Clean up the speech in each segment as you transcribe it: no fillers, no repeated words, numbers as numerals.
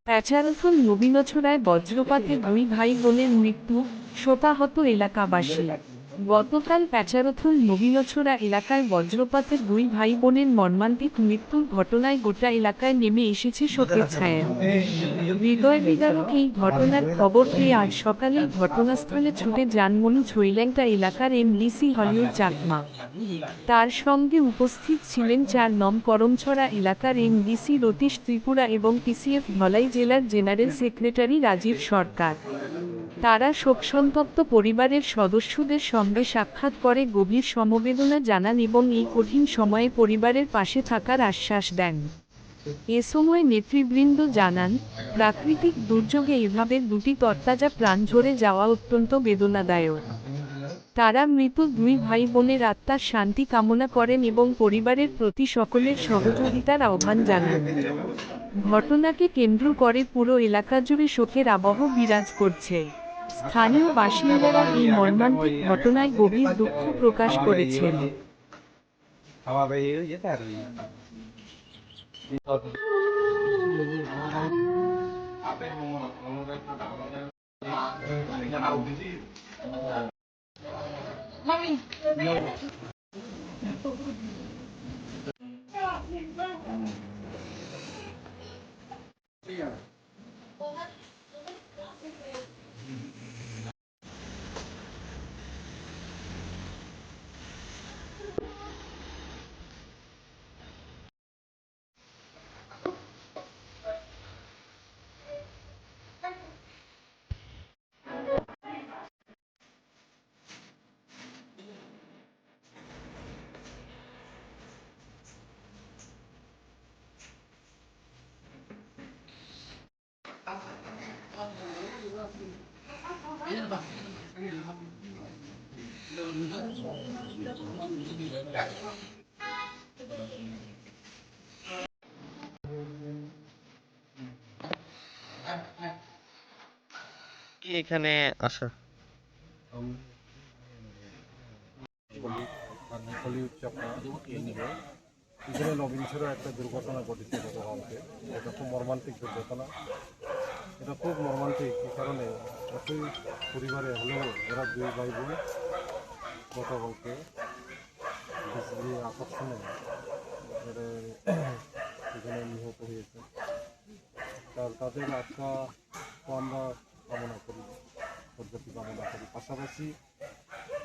প্যাচারথল নবীনছড়ায় বজ্রপাতে দুই ভাই বোনের মৃত্যু, শোকাহত এলাকাবাসী। গতকাল প্যাচারথল নবীনছড়া এলাকায় বজ্রপাতে দুই ভাই বোনের মর্মান্তিক মৃত্যুর ঘটনায় গোটা এলাকায় নেমে এসেছে শোকের ছায়া। হৃদয় বিদারক এই ঘটনার খবর পেয়ে আজ সকালেই ঘটনাস্থলে ছুটে যান মনু ছৈল্যাংটা এলাকার এমডিসি হলিউড চাকমা। তার সঙ্গে উপস্থিত ছিলেন ৪ নং করমছড়া এলাকার এমডিসি রতীশ ত্রিপুরা এবং পিসিএফ ধলাই জেলার জেনারেল সেক্রেটারি রাজীব সরকার। তারা শোকসন্তপ্ত পরিবারের সদস্যদের সঙ্গে সাক্ষাৎ করে গভীর সমবেদনা জানান এবং এই কঠিন সময়ে পরিবারের পাশে থাকার আশ্বাস দেন। এ সময় নেতৃবৃন্দ জানান, প্রাকৃতিক দুর্যোগে এভাবে দুটি তরতাজা প্রাণ ঝরে যাওয়া অত্যন্ত বেদনাদায়ক। তারা মৃত দুই ভাই বোনের আত্মার শান্তি কামনা করেন এবং পরিবারের প্রতি সকলের সহযোগিতার আহ্বান জানান। ঘটনাকে কেন্দ্র করে পুরো এলাকা জুড়ে শোকের আবহ বিরাজ করছে। স্থানীয় বাসিন্দারা এই মর্মান্তিক ঘটনায় গভীর দুঃখ প্রকাশ করেছেন। কি এখানে আসা হলিউড চাপা এখানে নবীনছড়া একটা দুর্ঘটনা ঘটেছে গতকালকে। এটা খুব মর্মান্তিক দুর্ঘটনা। এটা খুব মর্মান্তিক এই কারণে একই পরিবারে হলেও এরা দুই ভাই বোন গতকালকে বিজলি আকর্ষণে এখানে নিহত হয়েছে। তাদের আত্মা তো আমরা কামনা করি, সদ্গতি কামনা করি। পাশাপাশি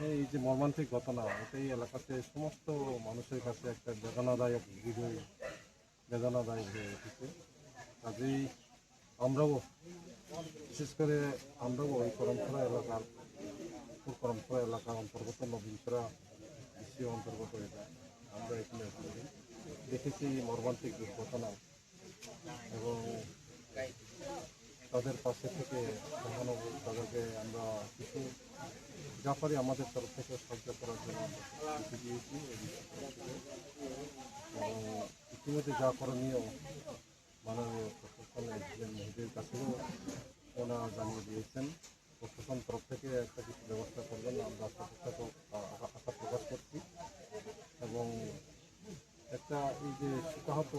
এই যে মর্মান্তিক ঘটনা, এটাই এলাকাতে সমস্ত মানুষের কাছে একটা বেদনাদায়ক হয়ে উঠেছে। কাজেই আমরাও বিশেষ করে ওই করমছড়া এলাকার অন্তর্গত নবীনছড়া বিশ্বের অন্তর্গত এটা আমরা এখানে দেখেছি মর্মান্তিক দুর্ঘটনা এবং তাদের পাশে থেকে তাদেরকে আমরা কিছু যা পারি আমাদের তরফ থেকে সাহায্য করার জন্য আমরা দিয়েছি এবং ইতিমধ্যে যা করণীয় মাননীয় প্রশাসন মহিলাদের কাছেও ওনারা জানিয়ে দিয়েছেন। প্রশাসন তরফ থেকে একটা কিছু ব্যবস্থা করবেন আমরা আশা প্রকাশ করছি এবং একটা এই যে শোকাহত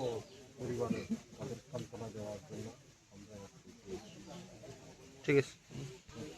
পরিবারে তাদের সান্ত্বনা দেওয়ার জন্য আমরা ঠিক আছে।